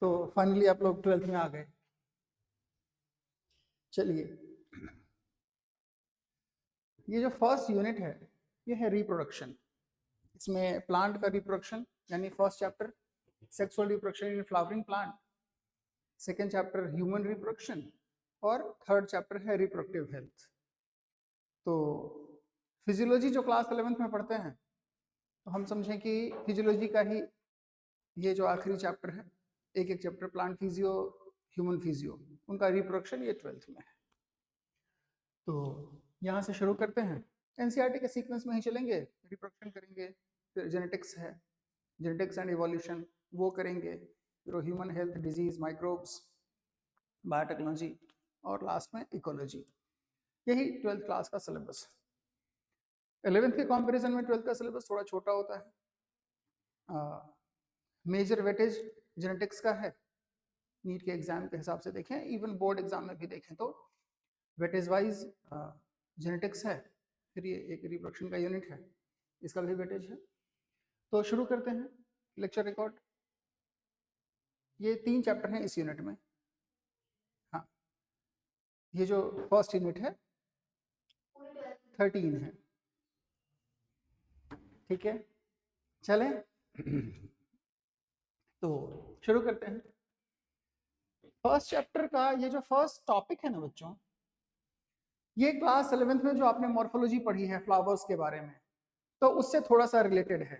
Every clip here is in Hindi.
तो फाइनली आप लोग 12th में आ गए। चलिए, ये जो फर्स्ट यूनिट है ये है रिप्रोडक्शन। इसमें प्लांट का रिप्रोडक्शन यानी first chapter sexual reproduction in flowering plant, second chapter human reproduction और थर्ड चैप्टर है रिप्रोडक्टिव हेल्थ। तो फिजियोलॉजी जो क्लास 11th में पढ़ते हैं तो हम समझें कि फिजियोलॉजी का ही ये जो आखिरी चैप्टर है, एक एक chapter plant physio human physio, उनका रिप्रोडक्शन ये 12th में है। तो यहाँ से शुरू करते हैं। एनसीईआरटी के सीक्वेंस में ही चलेंगे, रिप्रोडक्शन करेंगे, फिर जेनेटिक्स है, जेनेटिक्स एंड इवोल्यूशन वो करेंगे, फिर human health, disease, microbes, biotechnology और लास्ट में इकोलॉजी। यही 12th क्लास का सिलेबस। 11th के कंपैरिजन में 12th का सिलेबस थोड़ा छोटा होता है। मेजर वेटेज जेनेटिक्स का है, नीट के एग्जाम के हिसाब से देखें, इवन बोर्ड एग्जाम में भी देखें तो वेटेज वाइज जेनेटिक्स है, फिर ये एक रिप्रोडक्शन का यूनिट है, इसका भी वेटेज है। तो शुरू करते हैं लेक्चर रिकॉर्ड। ये 3 चैप्टर हैं इस यूनिट में। हाँ, ये जो फर्स्ट यूनिट है 13 है, ठीक है। चलें तो शुरू करते हैं। फर्स्ट चैप्टर का ये जो फर्स्ट टॉपिक है ना बच्चों, ये क्लास 11th में जो आपने मॉर्फोलॉजी पढ़ी है फ्लावर्स के बारे में, तो उससे थोड़ा सा रिलेटेड है।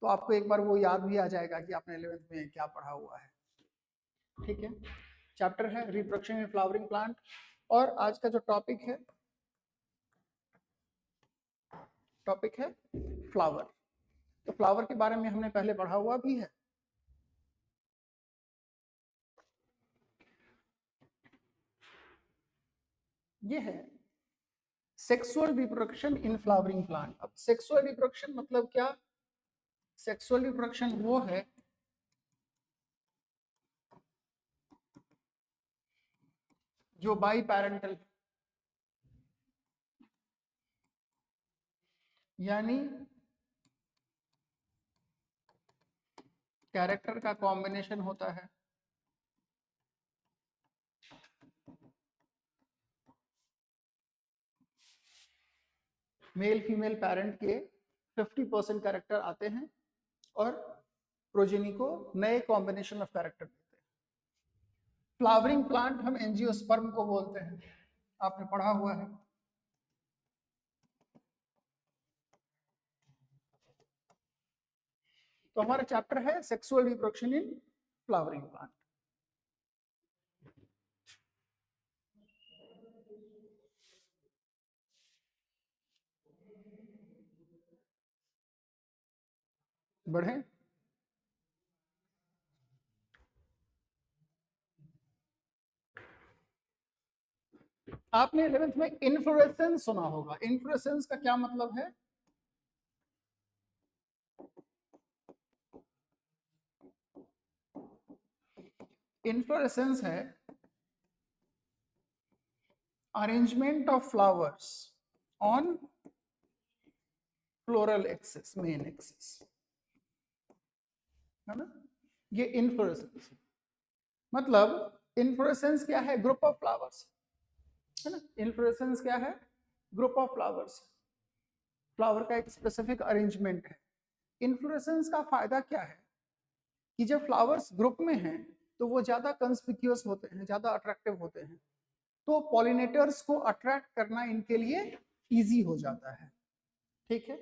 तो आपको एक बार वो याद भी आ जाएगा कि आपने 11th में क्या पढ़ा हुआ है, ठीक है। चैप्टर है रिप्रोडक्शन इन फ्लावरिंग प्लांट और आज का जो टॉपिक है फ्लावर। तो फ्लावर के बारे में हमने पहले पढ़ा हुआ भी है। ये है sexual reproduction in flowering plant. अब सेक्सुअल रिप्रोडक्शन मतलब क्या? सेक्सुअल रिप्रोडक्शन वो है जो बाई पैरेंटल, यानी कैरेक्टर का कॉम्बिनेशन होता है। मेल फीमेल पेरेंट के 50% कैरेक्टर आते हैं और प्रोजेनी को नए कॉम्बिनेशन ऑफ कैरेक्टर देते हैं। फ्लावरिंग प्लांट हम एंजियोस्पर्म को बोलते हैं, आपने पढ़ा हुआ है। तो हमारा चैप्टर है sexual reproduction in flowering plant. बढ़े। आपने 11th में इन्फ्लोरेसेंस सुना होगा। इन्फ्लोरेसेंस का क्या मतलब है? इन्फ्लोरेसेंस है arrangement of flowers on floral axis, main axis, है ना। ये इन्फ्लोरेसेंस मतलब, इन्फ्लोरेसेंस क्या है? ग्रुप ऑफ फ्लावर्स, है ना। इन्फ्लोरेसेंस क्या है? Group of flowers. फ्लावर का एक स्पेसिफिक अरेंजमेंट है। इन्फ्लोरेसेंस का फायदा क्या है कि जब फ्लावर्स ग्रुप में हैं तो वो ज्यादा कंस्पिक्यूअस होते हैं, ज्यादा अट्रैक्टिव होते हैं, तो पॉलिनेटर्स को अट्रैक्ट करना इनके लिए इजी हो जाता है, ठीक है।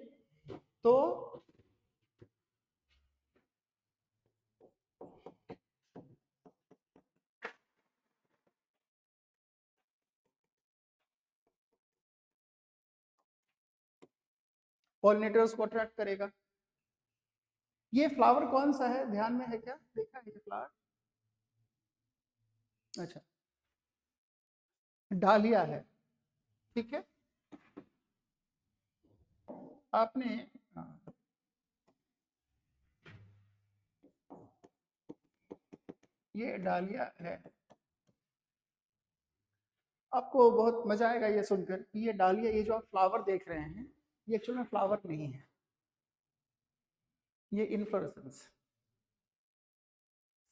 तो पॉलिनेटर्स को अट्रैक्ट करेगा। ये फ्लावर कौन सा है, ध्यान में है क्या? देखा है ये फ्लावर? अच्छा, डालिया है, ठीक है। आपने ये डालिया है। आपको बहुत मजा आएगा ये सुनकर कि ये डालिया, ये जो आप फ्लावर देख रहे हैं, ये एक्चुअल में फ्लावर नहीं है, ये इन्फ्लोरेसेंस।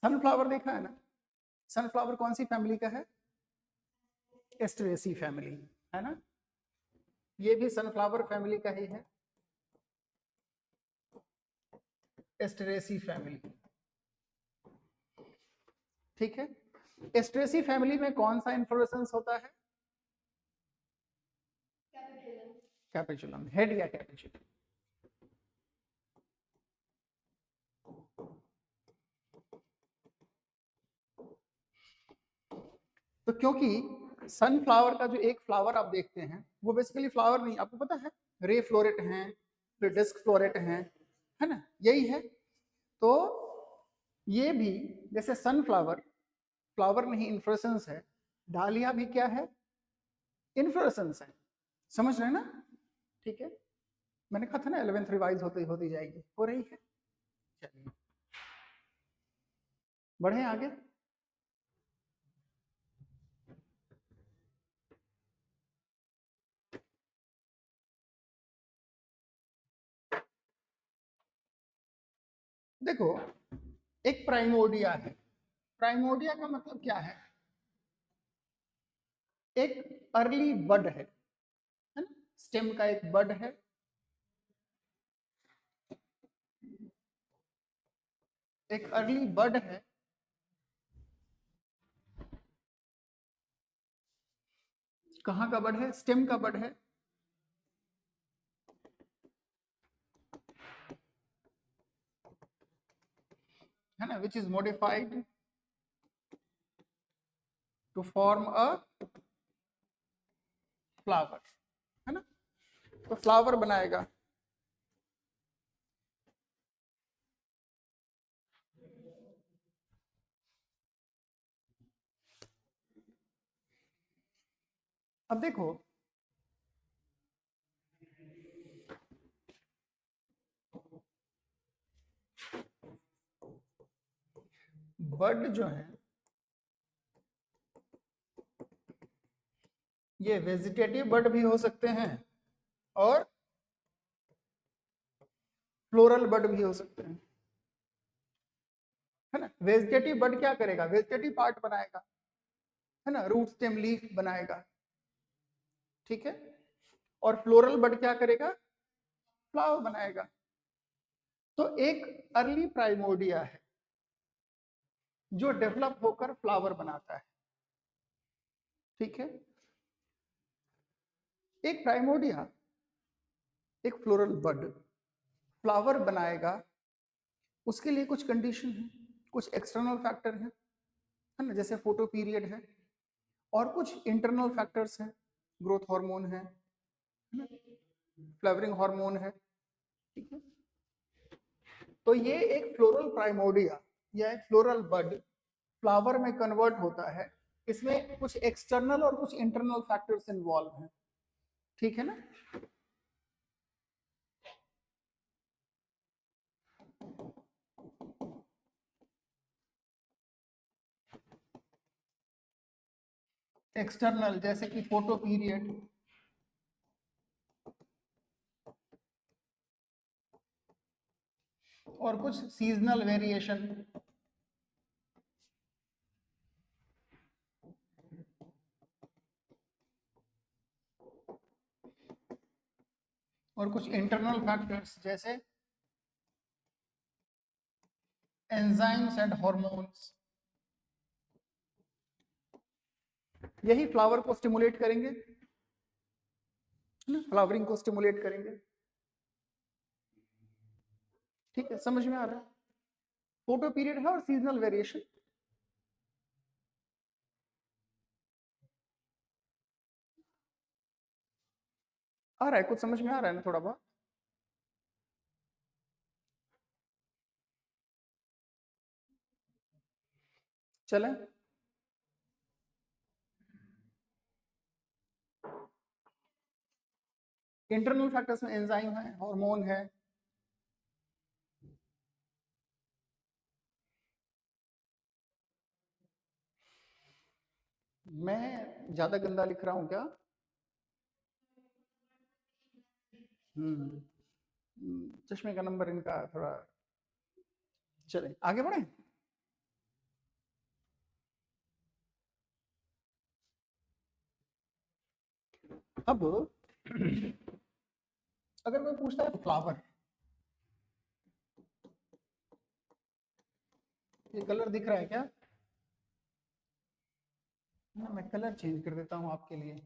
सनफ्लावर देखा है ना, सनफ्लावर कौन सी फैमिली का है? एस्टरेसी फैमिली, है ना। ये भी सनफ्लावर फैमिली का ही है, एस्टरेसी फैमिली। ठीक है, एस्टरेसी फैमिली में कौन सा इन्फ्लोरेसेंस होता है? कैपिचुलम, हेड या कैपिचुलम। तो क्योंकि सनफ्लावर का जो एक फ्लावर आप देखते हैं वो बेसिकली फ्लावर नहीं, आपको पता है रे फ्लोरेट हैं, फिर डिस्क फ्लोरेट हैं, है ना, यही है। तो ये भी जैसे सनफ्लावर फ्लावर नहीं इन्फ्लोरेसेंस है, डालिया भी क्या है? इन्फ्लोरेसेंस है। समझ रहे हैं ना? ठीक है, मैंने कहा था ना 11th रिवाइज होती होती जाएगी, हो रही है। चलिए बढ़े आगे। देखो एक प्राइमोर्डिया है, प्राइमोर्डिया का मतलब क्या है? एक अर्ली बड है ना, स्टेम का एक बड है, एक अर्ली बड है, कहाँ का बड है? स्टेम का बड है ना, which is modified to form a flower, है ना, तो फ्लावर बनाएगा। अब देखो बड जो है ये वेजिटेटिव बड भी हो सकते हैं और फ्लोरल बड भी हो सकते हैं, है ना। वेजिटेटिव बड क्या करेगा? वेजिटेटिव पार्ट बनाएगा, है ना, रूट स्टेम लीफ बनाएगा, ठीक है। और फ्लोरल बड क्या करेगा? फ्लावर बनाएगा। तो एक अर्ली प्राइमोर्डिया है जो डेवलप होकर फ्लावर बनाता है, ठीक है। एक प्राइमोर्डिया, एक फ्लोरल बड फ्लावर बनाएगा, उसके लिए कुछ कंडीशन है, कुछ एक्सटर्नल फैक्टर है ना, जैसे फोटो पीरियड है, और कुछ इंटरनल फैक्टर्स हैं, ग्रोथ हार्मोन है ना, फ्लावरिंग हार्मोन है, ठीक है। तो ये एक फ्लोरल प्राइमोर्डिया या एक फ्लोरल बड फ्लावर में कन्वर्ट होता है, इसमें कुछ एक्सटर्नल और कुछ इंटरनल फैक्टर्स इन्वॉल्व हैं, ठीक है ना। एक्सटर्नल जैसे कि फोटो पीरियड, और कुछ सीजनल वेरिएशन, और कुछ इंटरनल फैक्टर्स जैसे एंजाइम्स एंड हार्मोन्स, यही फ्लावर को स्टिमुलेट करेंगे, फ्लावरिंग को स्टिमुलेट करेंगे, ठीक है, समझ में आ रहा है। फोटो पीरियड है और सीजनल वेरिएशन। आ रहा है, कुछ समझ में आ रहा है ना थोड़ा बहुत? चलें, इंटरनल फैक्टर्स में एंजाइम है, हार्मोन है, मैं ज्यादा गंदा लिख रहा हूँ क्या? चश्मे का नंबर इनका थोड़ा, चले आगे बढ़े। अब अगर कोई पूछता है फ्लावर, ये कलर दिख रहा है क्या? मैं कलर चेंज कर देता हूं आपके लिए।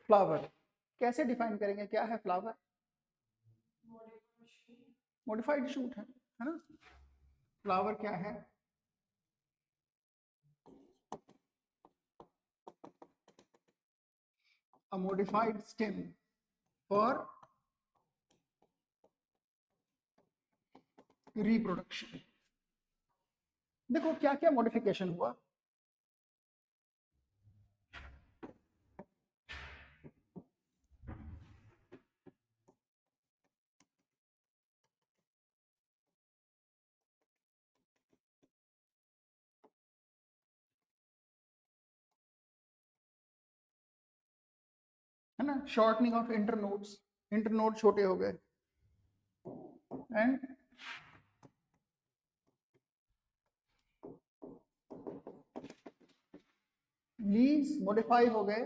फ्लावर कैसे डिफाइन करेंगे, क्या है फ्लावर? मॉडिफाइड शूट है ना? फ्लावर क्या है? a modified stem for reproduction। देखो क्या क्या मॉडिफिकेशन हुआ। है ना, शॉर्टनिंग ऑफ इंटरनोड्स, इंटरनोड छोटे हो गए, एंड लीव्स मॉडिफाई हो गए।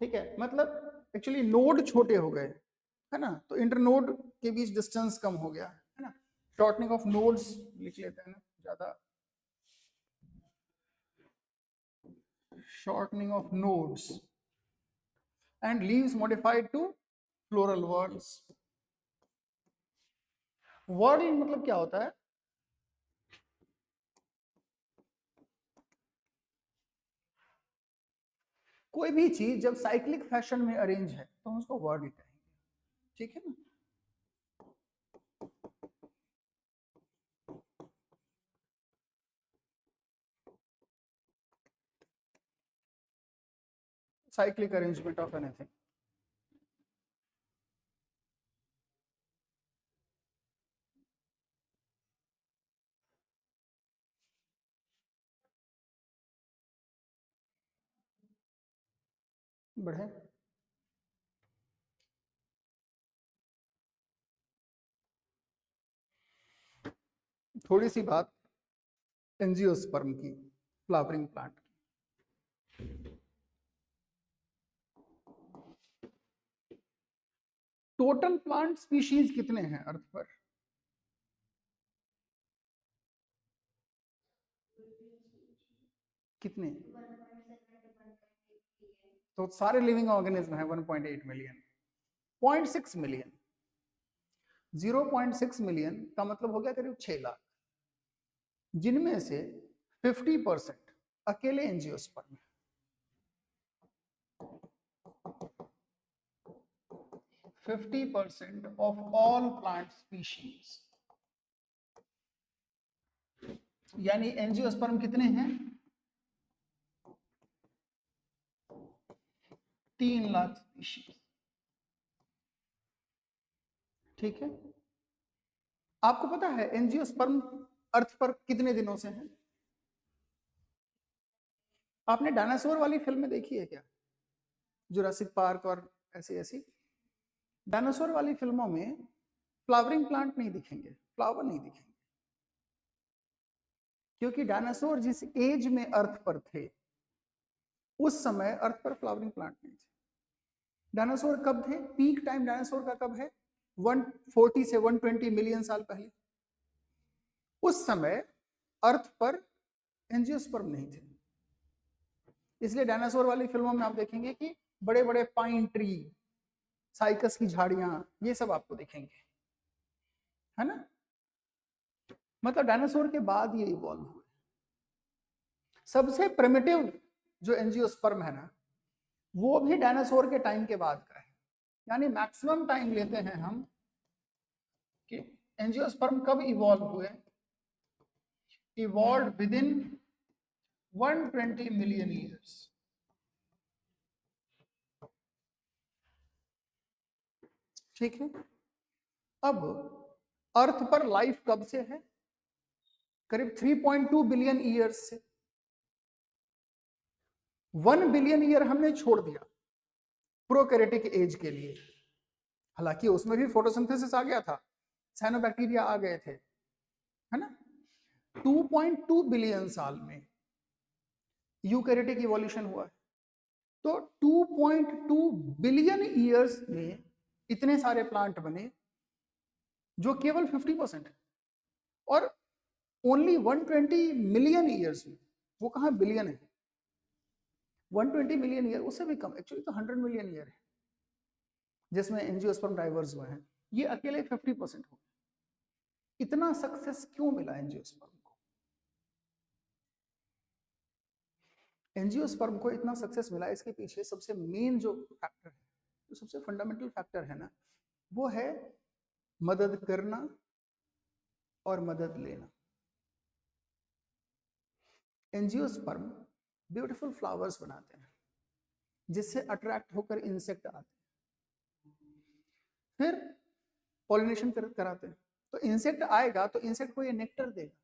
ठीक है, मतलब एक्चुअली नोड छोटे हो गए, है ना, तो इंटरनोड के बीच डिस्टेंस कम हो गया, है ना। शॉर्टनिंग ऑफ नोड्स लिख लेते हैं ना ज्यादा, shortening of nodes and leaves modified to floral whorls। whorl मतलब क्या होता है? कोई भी चीज जब साइक्लिक फैशन में अरेंज है तो हम उसको whorl कहेंगे, ठीक है ना। Cyclic arrangement of anything. बढ़े, थोड़ी सी बात एंजियोस्पर्म की, फ्लावरिंग प्लांट की। टोटल प्लांट स्पीशीज कितने हैं अर्थ पर? कितने? तो सारे लिविंग ऑर्गेनिज्म है 1.8 मिलियन, 0.6 मिलियन, 0.6 मिलियन का मतलब हो गया करीब 6 लाख, जिनमें से 50% अकेले एंजियोस्पर्म है। 50% of all plant species, यानी एंजियोस्पर्म कितने हैं? 3 लाख स्पीशीज, ठीक है। आपको पता है एंजियोस्पर्म अर्थ पर कितने दिनों से है? आपने डायनासोर वाली फिल्में देखी है क्या, जुरासिक पार्क और ऐसी ऐसी? डायनासोर वाली फिल्मों में फ्लावरिंग प्लांट नहीं दिखेंगे, फ्लावर नहीं दिखेंगे, क्योंकि डायनासोर जिस एज में अर्थ पर थे उस समय अर्थ पर फ्लावरिंग प्लांट नहीं थे। डायनासोर कब थे? पीक टाइम डायनासोर का कब है? 140 से 120 मिलियन साल पहले। उस समय अर्थ पर एंजियोस्पर्म नहीं थे, इसलिए डायनासोर वाली फिल्मों में आप देखेंगे कि बड़े बड़े पाइन ट्री, साइकस की झाड़ियां, ये सब आपको दिखेंगे, है ना। मतलब डायनासोर के बाद ये इवॉल्व हुए। सबसे प्रिमिटिव जो एंजियोस्पर्म है ना, वो भी डायनासोर के टाइम के बाद का है, यानी मैक्सिमम टाइम लेते हैं हम कि एंजियोस्पर्म कब इवॉल्व हुए। Evolve with in 120 million years. ठीक है, अब अर्थ पर लाइफ कब से है? करीब 3.2 बिलियन ईयर्स से। 1 बिलियन ईयर हमने छोड़ दिया, प्रोकैरियोटिक एज के लिए। हालांकि उसमें भी फोटोसिंथेसिस आ गया था, साइनोबैक्टीरिया आ गए थे, है ना। 2.2 बिलियन साल में यूकैरियोटिक इवोल्यूशन हुआ है। तो 2.2 बिलियन ईयर्स में इतने सारे प्लांट बने जो केवल 50% है। और ओनली 120 मिलियन ईयर्स में, वो कहाँ बिलियन है, 120 मिलियन ईयर, उससे भी कम, एक्चुअली तो 100 मिलियन ईयर है जिसमें एंजियोस्पर्म डाइवर्स हुए हैं, ये अकेले 50% हो गए। इतना सक्सेस क्यों मिला एंजियोस्पर्म को? एंजियोस्पर्म को इतना सक्सेस मिला, इसके पीछे सबसे मेन जो फैक्टर है, जो सबसे फंडामेंटल फैक्टर है ना, वो है मदद करना और मदद लेना। एंजियोस्पर्म ब्यूटीफुल फ्लावर्स बनाते हैं जिससे अट्रैक्ट होकर इंसेक्ट आते हैं, फिर पॉलिनेशन कराते हैं। तो इंसेक्ट आएगा तो इंसेक्ट को ये नेक्टर देगा,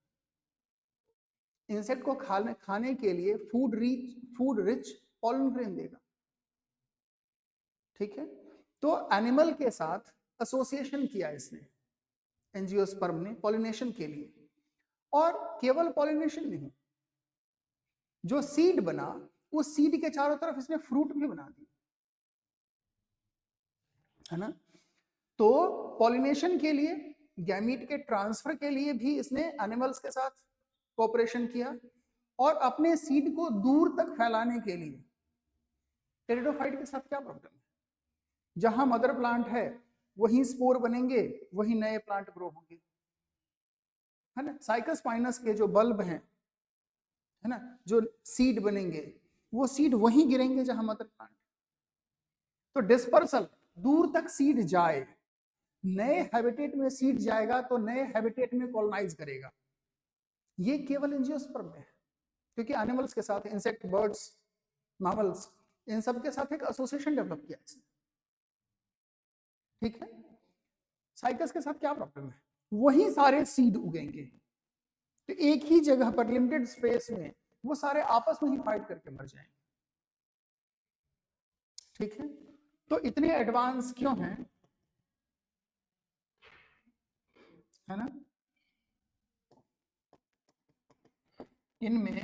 इंसेक्ट को खाने के लिए फूड रिच पॉलन ग्रेन देगा, ठीक है। तो एनिमल के साथ एसोसिएशन किया इसने, एंजियोस्पर्म ने, पॉलिनेशन के लिए। और केवल पॉलिनेशन नहीं, जो सीड बना उस सीड के चारों तरफ इसने फ्रूट भी बना दिया, है ना। तो पॉलिनेशन के लिए, गैमीट के ट्रांसफर के लिए भी इसने एनिमल्स के साथ कोऑपरेशन किया, और अपने सीड को दूर तक फैलाने के लिए टेरिडोफाइट के साथ क्या प्रॉब्लम है? जहां मदर प्लांट है वहीं स्पोर बनेंगे, वहीं नए प्लांट ग्रो होंगे, है ना। साइकस स्पाइनस के जो बल्ब हैं, है ना, जो सीड बनेंगे वो सीड वहीं गिरेंगे जहां मदर प्लांट। तो डिस्पर्सल, दूर तक सीड जाए, नए हैबिटेट में सीड जाएगा तो नए हैबिटेट में कॉलोनाइज करेगा। ये केवल एंजियोस्पर्म में है, क्योंकि एनिमल्स के साथ, इंसेक्ट, बर्ड्स, मैमल्स, इन सब के साथ एक एसोसिएशन डेवलप किया इसने, ठीक है। साइकस के साथ क्या प्रॉब्लम है? वही सारे सीड उगेंगे, तो एक ही जगह पर लिमिटेड स्पेस में वो सारे आपस में ही फाइट करके मर जाएंगे, ठीक है। तो इतने एडवांस क्यों हैं, है ना। इनमें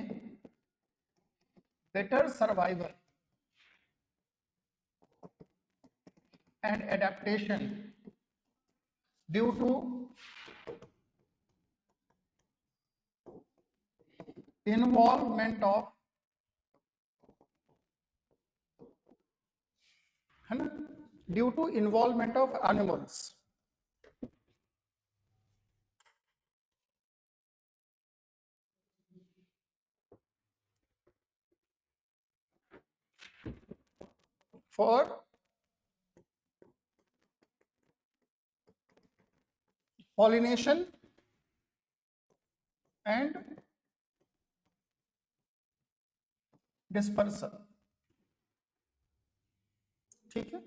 better survival and adaptation due to involvement of, है ना, due to involvement of animals. For pollination and dispersal, ठीक है।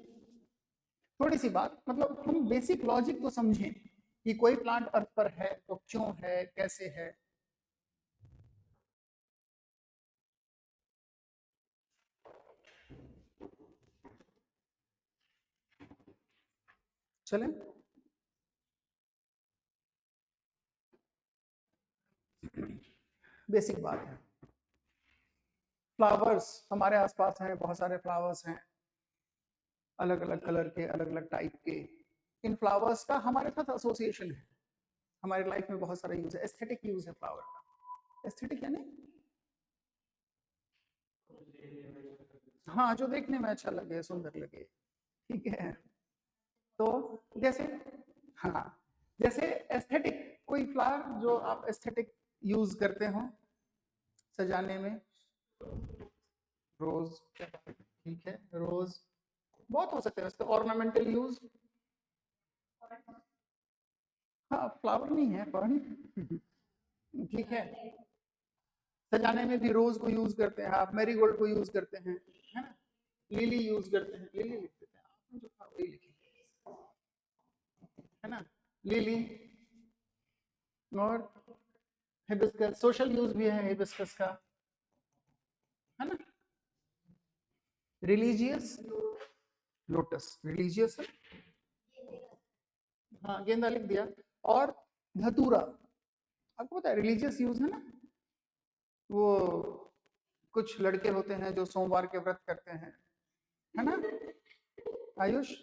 थोड़ी सी बात, मतलब हम बेसिक लॉजिक तो समझें कि कोई प्लांट अर्थ पर है तो क्यों है, कैसे है। चलें, बेसिक बात है। फ्लावर्स हमारे आसपास हैं, बहुत सारे फ्लावर्स हैं, अलग अलग कलर के, अलग अलग टाइप के। इन फ्लावर्स का हमारे साथ एसोसिएशन है, हमारी लाइफ में बहुत सारा यूज है, एस्थेटिक यूज है फ्लावर का। एस्थेटिक यानी हाँ, जो देखने में अच्छा लगे, सुंदर लगे, ठीक है। तो जैसे, हाँ, जैसे एस्थेटिक, कोई फ्लावर जो आप एस्थेटिक यूज करते हो सजाने में, रोज, ठीक है, रोज बहुत हो सकते हैं वैसे, ऑर्नामेंटल यूज, हाँ, फ्लावर नहीं है फर्न, ठीक है। सजाने में भी रोज को यूज करते हैं आप, मैरीगोल्ड को यूज करते हैं, है ना, लिली यूज करते हैं, लिली लिख देते हैं, आपने जो कहा वही लिखेंगे, है ना, लिली। और हिबिस्कस, सोशल यूज भी है हिबिस्कस का, है ना। रिलीजियस, लोटस रिलीजियस है, हाँ गेंदा लिख दिया। और धतूरा, आपको पता है रिलीजियस यूज है ना, वो कुछ लड़के होते हैं जो सोमवार के व्रत करते हैं, है ना आयुष,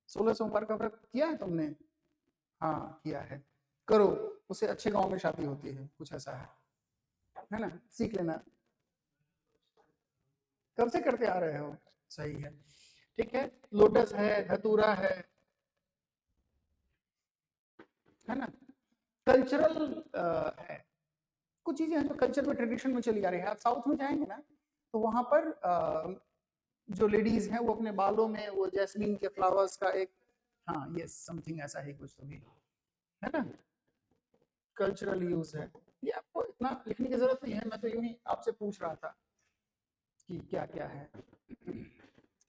16 सोमवार का व्रत किया है तुमने? हाँ किया है, करो, उससे अच्छे गांव में शादी होती है, कुछ ऐसा है ना, सीख लेना। कब से करते आ रहे हो, सही है, ठीक है। लोटस है, धतूरा है ना। कल्चरल है, कुछ चीजें हैं जो कल्चर में ट्रेडिशन में चली आ रही है। आप साउथ में जाएंगे ना तो वहां पर जो लेडीज हैं वो अपने बालों में वो जैस्मीन के फ्लावर्स का एक, हाँ यस समथिंग ऐसा ही कुछ तो भी है ना, कल्चरल यूज है। ये आपको इतना लिखने की जरूरत नहीं है, मैं तो यूं ही आपसे पूछ रहा था कि क्या क्या है,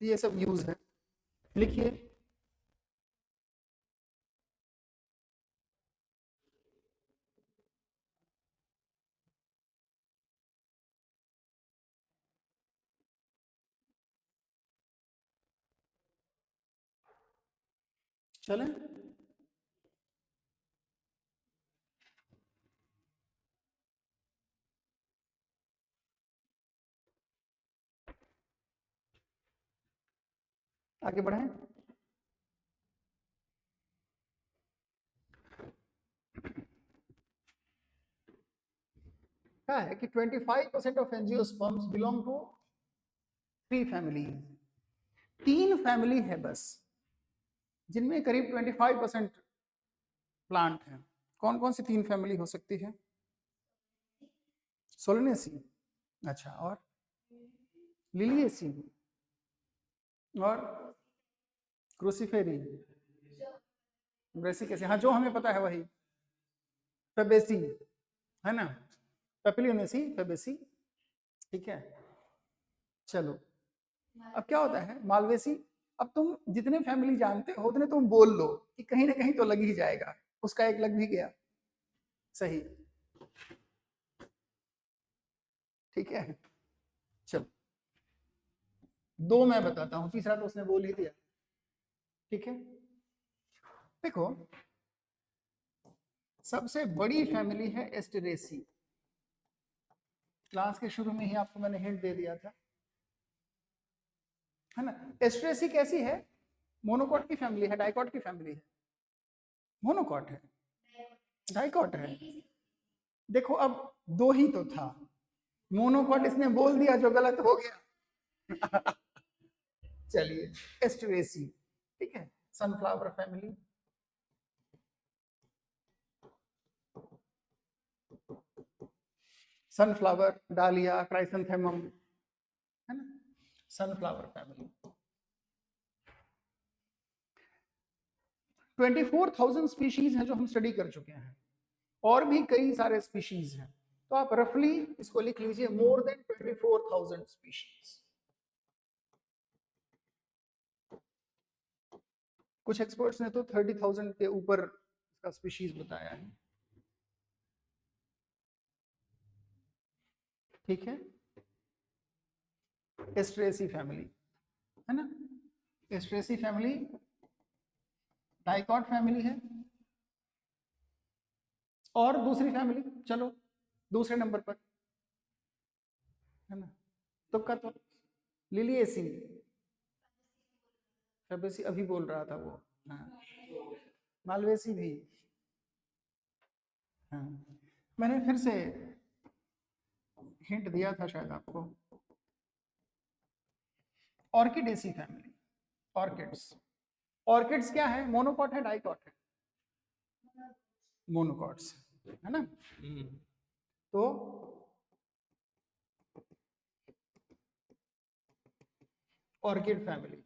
ये सब यूज है, लिखिए। चलें, आगे बढ़ें। क्या है कि 25% of angiosperms belong to 3 family, 3 family है बस जिनमें करीब 25% प्लांट है। कौन कौन सी 3 फैमिली हो सकती है? सोलनेसी, अच्छा, और लिलिएसी, और क्रूसीफेरी, ब्रेसिकेसी, हाँ जो हमें पता है वही, फेबेसी, है ना, पेपिलियोनेसी, फेबेसी, ठीक है। चलो, अब क्या होता है मालवेसी, अब तुम जितने फैमिली जानते हो उतने तुम बोल लो कि कहीं ना कहीं तो लग ही जाएगा, उसका एक लग भी गया, सही, ठीक है। चलो, 2 मैं बताता हूँ, तीसरा तो उसने बोल ही दिया, ठीक है। देखो, सबसे बड़ी फैमिली है एस्टेरेसी, क्लास के शुरू में ही आपको मैंने हिंट दे दिया था, है ना। एस्टेरेसी कैसी है, मोनोकॉट की फैमिली है, डाइकॉट की फैमिली है? मोनोकॉट है, डाइकॉट है, देखो अब 2 ही तो था, मोनोकॉट इसने बोल दिया जो गलत हो गया। चलिए, एस्टेरेसी, ठीक है। सनफ्लावर फैमिली, सनफ्लावर, डालिया, क्राइसेंथेमम, है ना, सनफ्लावर फैमिली। 24,000 स्पीशीज हैं जो हम स्टडी कर चुके हैं, और भी कई सारे स्पीशीज हैं, तो आप रफली इसको लिख लीजिए, मोर देन 24,000 स्पीशीज। कुछ एक्सपर्ट्स ने तो 30,000 के ऊपर का स्पीशीज बताया है, ठीक है। एस्ट्रेसी फैमिली, है ना, एस्ट्रेसी फैमिली, डाइकॉट फैमिली है, और दूसरी फैमिली, चलो दूसरे नंबर पर, है ना, तुक्का तो लिलिएसी, फेबेसी अभी बोल रहा था वो, हाँ, मालवेसी भी, हाँ, मैंने फिर से हिंट दिया था शायद आपको। ऑर्किडेसी फैमिली, ऑर्किड्स, ऑर्किड्स क्या है, मोनोकॉट है, डाइकॉट है? मोनोकॉट्स, है ना। तो ऑर्किड फैमिली,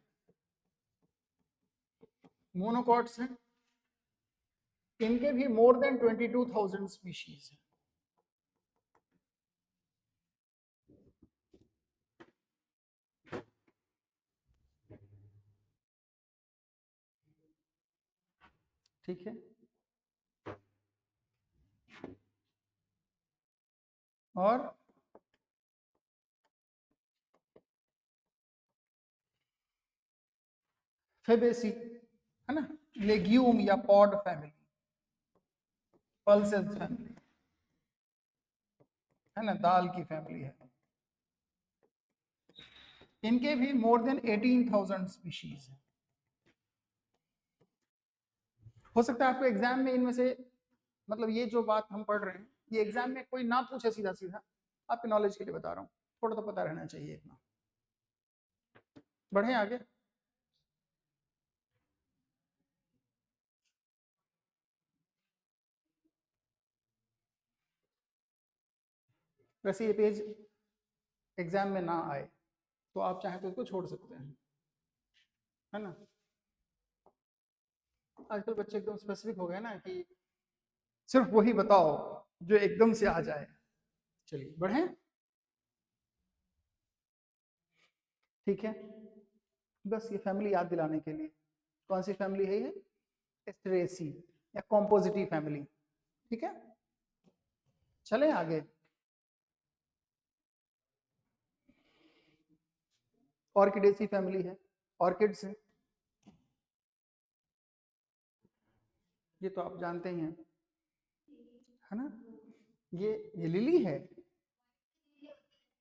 मोनोकॉट्स हैं, इनके भी मोर देन 22,000 स्पीशीज हैं, ठीक है। और फेबेसी है ना, लेग्यूम या पॉड फैमिली, पल्सेस फैमिली है ना, दाल की फैमिली है। इनके भी मोर देन 18,000 स्पीशीज है। हो सकता है आपको एग्जाम में इनमें से, मतलब ये जो बात हम पढ़ रहे हैं ये एग्जाम में कोई ना पूछे सीधा सीधा, आपके नॉलेज के लिए बता रहा हूँ, थोड़ा तो पता रहना चाहिए इतना। बढ़े आगे। वैसे ये पेज एग्जाम में ना आए तो आप चाहें तो इसको छोड़ सकते हैं, है ना। आजकल बच्चे एकदम स्पेसिफिक हो गए ना कि सिर्फ वही बताओ जो एकदम से आ जाए। चलिए बढ़े। ठीक है, बस ये फैमिली याद दिलाने के लिए। कौन सी फैमिली है ये? एस्टेरेसी या कॉम्पोजिटी फैमिली। ठीक है, चलें आगे। ऑर्किडेसी फैमिली है, ऑर्किड्स है, ये तो आप जानते ही हैं, है ना। ये लिली है।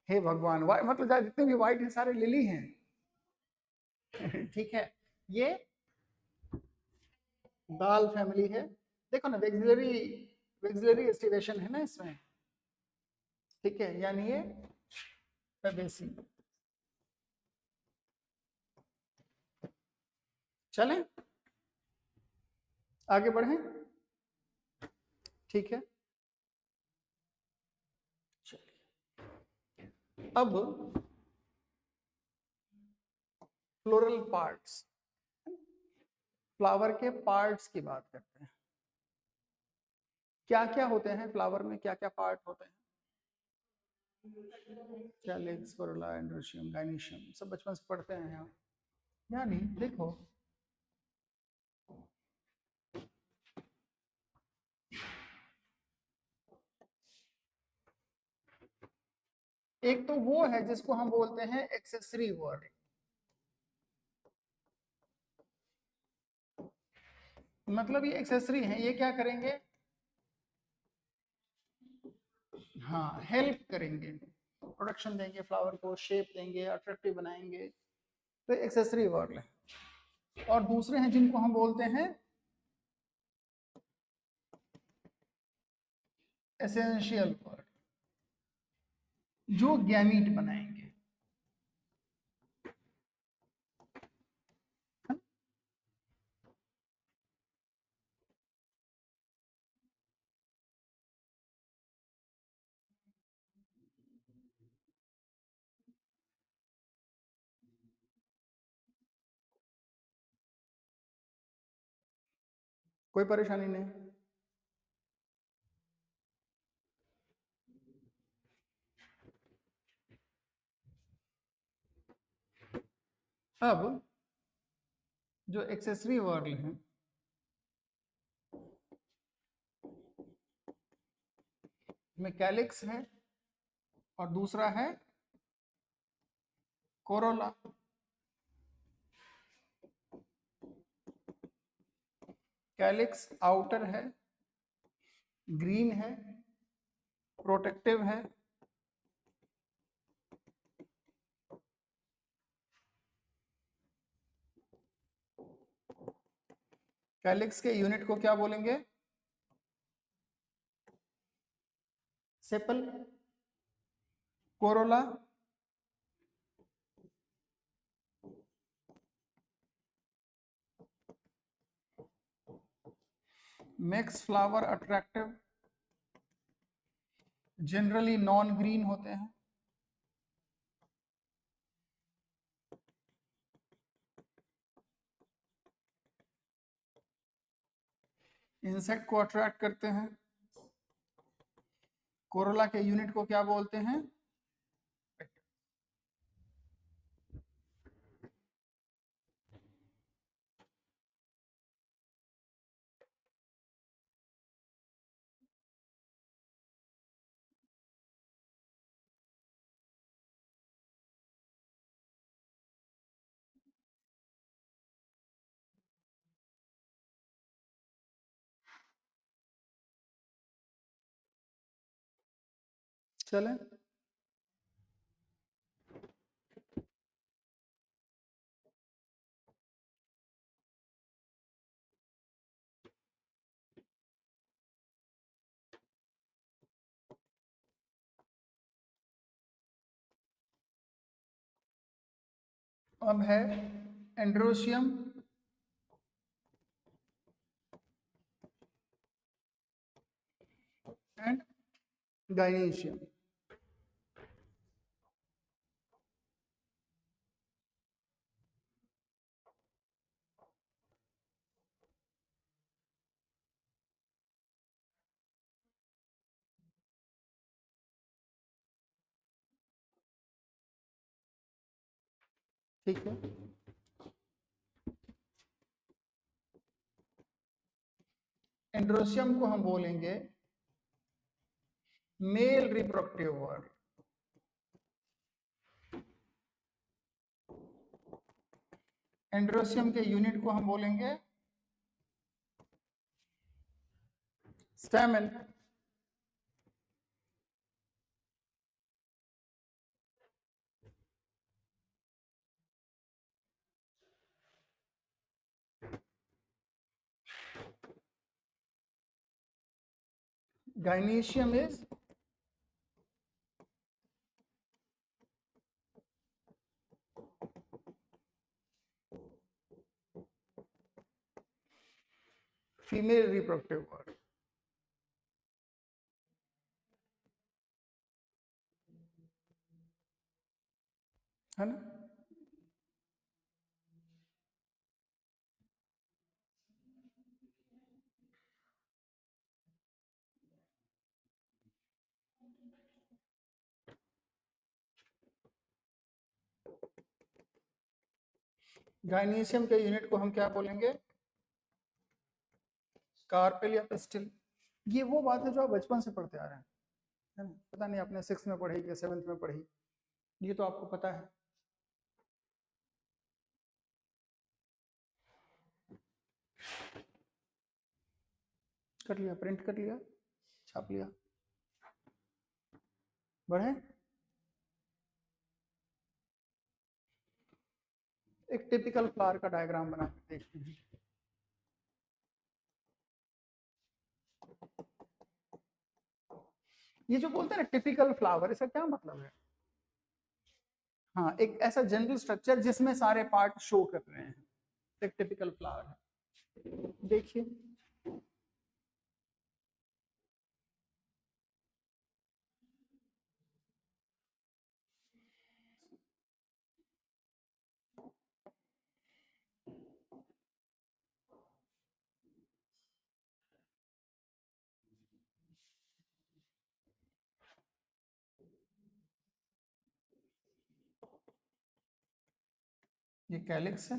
हे भगवान, मतलब जितने भी व्हाइट हैं सारे लिली हैं। ठीक है, ये दाल फैमिली है। देखो ना, वेक्सिलरी वेक्सिलरी एस्टिवेशन है ना इसमें। ठीक है, यानी ये फेबेसी। चलें आगे बढ़ें। ठीक है, चलिए अब फ्लोरल पार्ट्स, फ्लावर के पार्ट्स की बात करते हैं। क्या क्या होते हैं फ्लावर में, क्या क्या पार्ट होते हैं? कैलिक्स, कोरोला, एंड्रोशियम, गाइनिशियम, सब बचपन से पढ़ते हैं यहाँ। यानी देखो, एक तो वो है जिसको हम बोलते हैं एक्सेसरी वर्ड। मतलब ये एक्सेसरी है, ये क्या करेंगे? हाँ, हेल्प करेंगे, प्रोडक्शन देंगे, फ्लावर को शेप देंगे, अट्रैक्टिव बनाएंगे, तो एक्सेसरी वर्ड है। और दूसरे हैं जिनको हम बोलते हैं एसेंशियल वर्ड, जो गैमीट बनाएंगे। कोई परेशानी नहीं। अब जो एक्सेसरी वर्ड हैं, में कैलिक्स है और दूसरा है कोरोला। कैलिक्स आउटर है, ग्रीन है, प्रोटेक्टिव है। कैलिक्स के यूनिट को क्या बोलेंगे? Sepal. Corolla makes flower attractive, generally non green होते हैं। इंसेक्ट को अट्रैक्ट करते हैं। कोरोला के यूनिट को क्या बोलते हैं? चलें, अब है एंड्रोशियम एंड गाइनेशियम। ठीक है, एंड्रोशियम को हम बोलेंगे मेल रिप्रोडक्टिव ऑर्गन, एंड्रोशियम के यूनिट को हम बोलेंगे stamen. Gynoecium is female reproductive organ, है ना। गाइनीशियम के यूनिट को हम क्या बोलेंगे, कार्पेल या पिस्टिल। ये वो बात है जो आप बचपन से पढ़ते आ रहे हैं, है ना। पता नहीं आपने 6th में पढ़ी या 7th में पढ़ी, ये तो आपको पता है। कर लिया, प्रिंट कर लिया, छाप लिया, बढ़े। एक टिपिकल फ्लावर का डायग्राम बना के देखते हैं। ये जो बोलते हैं ना टिपिकल फ्लावर, इसका क्या मतलब है? हाँ, एक ऐसा जनरल स्ट्रक्चर जिसमें सारे पार्ट शो कर रहे हैं, एक टिपिकल फ्लावर है। देखिए, ये कैलिक्स है,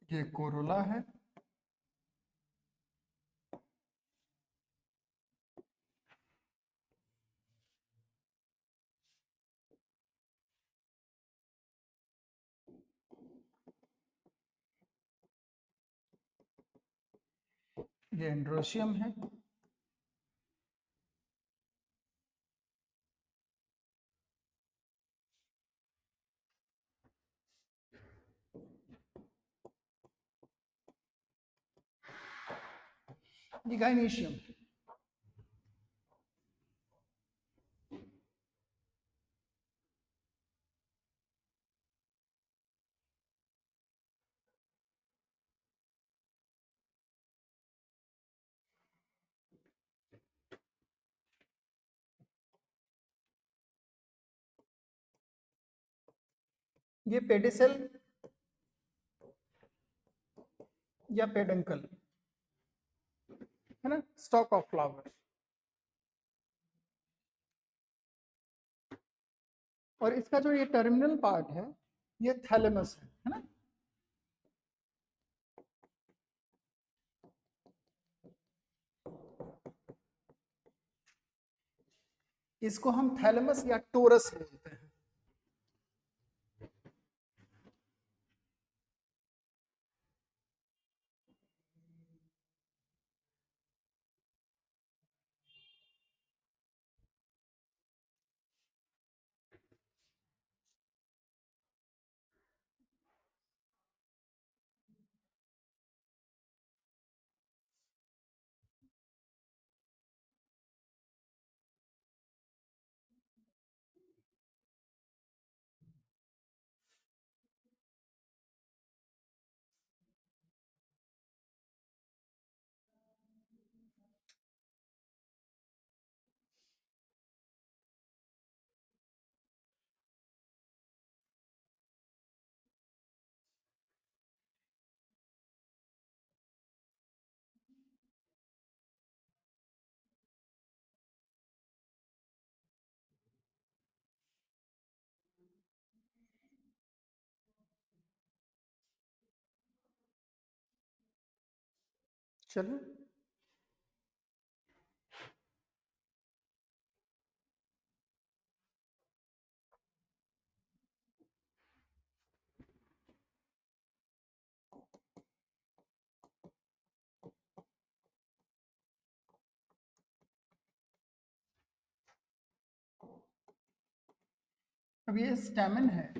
ये कोरोला है, ये एंड्रोशियम है, ये गाइनीशियम। ये पेडिसल या पेडंकल, है ना, स्टॉक ऑफ फ्लावर। और इसका जो ये टर्मिनल पार्ट है, ये थैलेमस है ना। इसको हम थैलेमस या टोरस बोलते हैं। चलो, अब ये स्टैमिन है,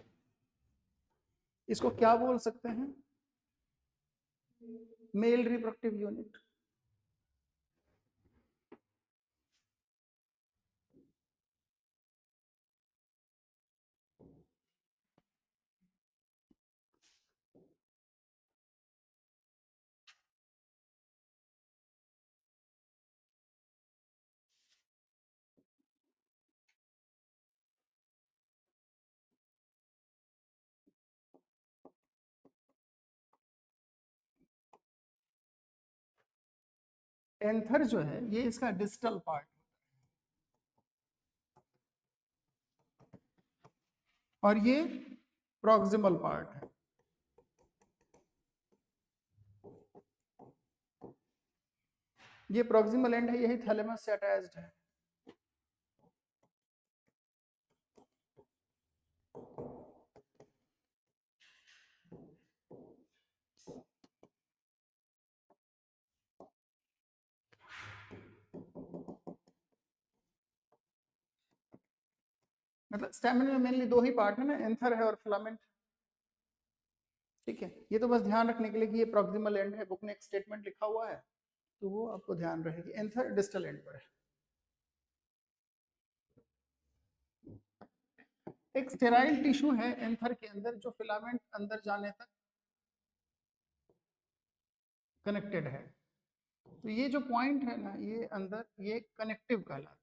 इसको क्या बोल सकते हैं? Male reproductive unit. एंथर जो है ये इसका डिस्टल पार्ट, और ये प्रॉक्सिमल पार्ट है। ये प्रॉक्सिमल एंड है, यही थैलेमस से अटैच्ड है। मतलब स्टैमिना में मेनली दो ही पार्ट है ना, एंथर है और फिलामेंट। ठीक है, ये तो बस ध्यान रखने के लिए कि ये प्रॉक्सिमल एंड है, बुक ने एक स्टेटमेंट लिखा हुआ है तो वो आपको ध्यान रहेगी, एंथर डिस्टल एंड पर है। एक स्टेराइल टिश्यू है एंथर के अंदर जो फिलामेंट अंदर जाने तक कनेक्टेड है, तो ये जो पॉइंट है ना ये अंदर, ये कनेक्टिव कहलाता है।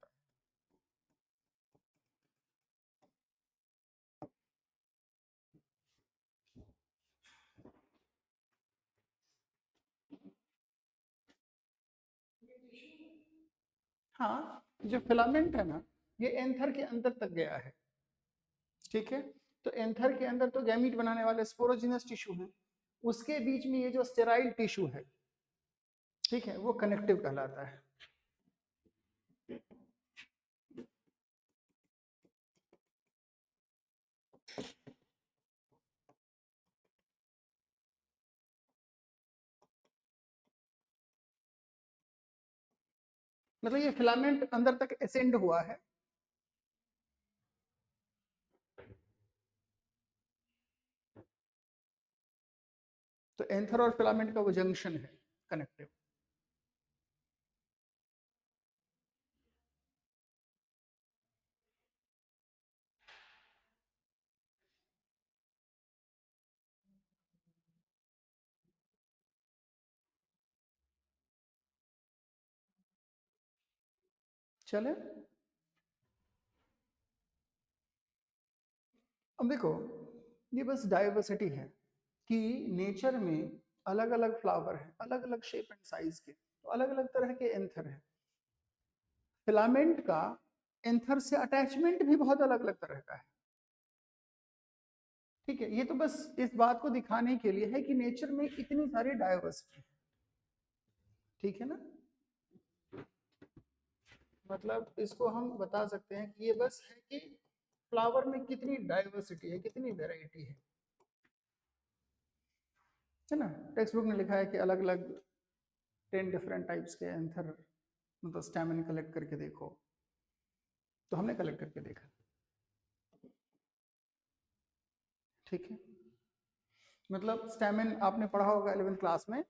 हाँ, जो फिलामेंट है ना ये एंथर के अंदर तक गया है। ठीक है, तो एंथर के अंदर तो गैमीट बनाने वाले स्पोरोजिनस टिश्यू है, उसके बीच में ये जो स्टेराइल टिश्यू है, ठीक है, वो कनेक्टिव कहलाता है। मतलब ये फिलामेंट अंदर तक एसेंड हुआ है, तो एंथर और फिलामेंट का वो जंक्शन है कनेक्टिव। चले, अब देखो ये बस डाइवर्सिटी है कि नेचर में अलग अलग फ्लावर है, अलग अलग शेप एंड साइज के, तो अलग अलग तरह के एंथर है। फिलामेंट का एंथर से अटैचमेंट भी बहुत अलग अलग तरह का है। ठीक है, ये तो बस इस बात को दिखाने के लिए है कि नेचर में इतनी सारी डाइवर्सिटी है। ठीक है ना, मतलब इसको हम बता सकते हैं कि ये बस है कि फ्लावर में कितनी डाइवर्सिटी है, कितनी वेराइटी है ना। टेक्स्ट बुक ने लिखा है कि अलग अलग 10 डिफरेंट टाइप्स के एंथर, मतलब स्टैमिन कलेक्ट करके देखो, तो हमने कलेक्ट करके देखा। ठीक है, मतलब स्टैमिन आपने पढ़ा होगा 11th क्लास में,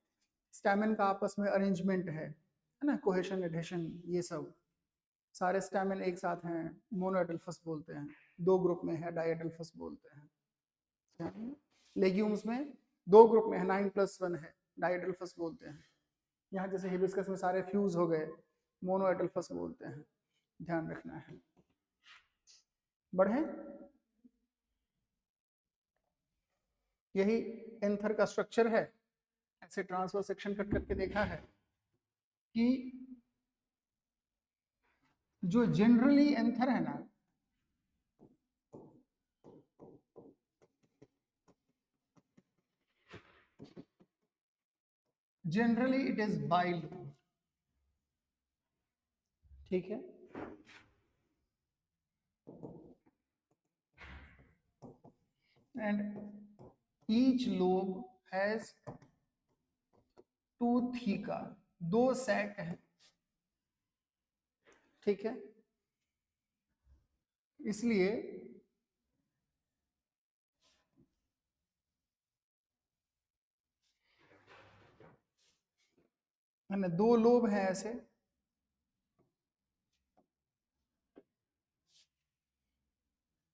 स्टैमिन का आपस में अरेंजमेंट है ना, कोहेशन एडहेशन ये सब, सारे स्टैमिन एक साथ हैं, मोनोएडल्फस बोलते हैं, दो ग्रुप में है डाइएडल्फस बोलते हैं। लेग्यूम्स में दो ग्रुप में है, 9+1 है, डाइएडल्फस बोलते हैं। यहाँ जैसे हिबिस्कस में सारे फ्यूज हो गए, मोनोएडल्फस बोलते हैं, ध्यान रखना है। बढ़े, यही एंथर का स्ट्रक्चर है। ऐसे ट्रांसफर सेक्शन कट करके देखा है कि जो जनरली एंथर है ना, जनरली इट इज बाइलोब, ठीक है। And each lobe has two theca, 2 sac है, ठीक है। इसलिए है ना, 2 लोब हैं ऐसे,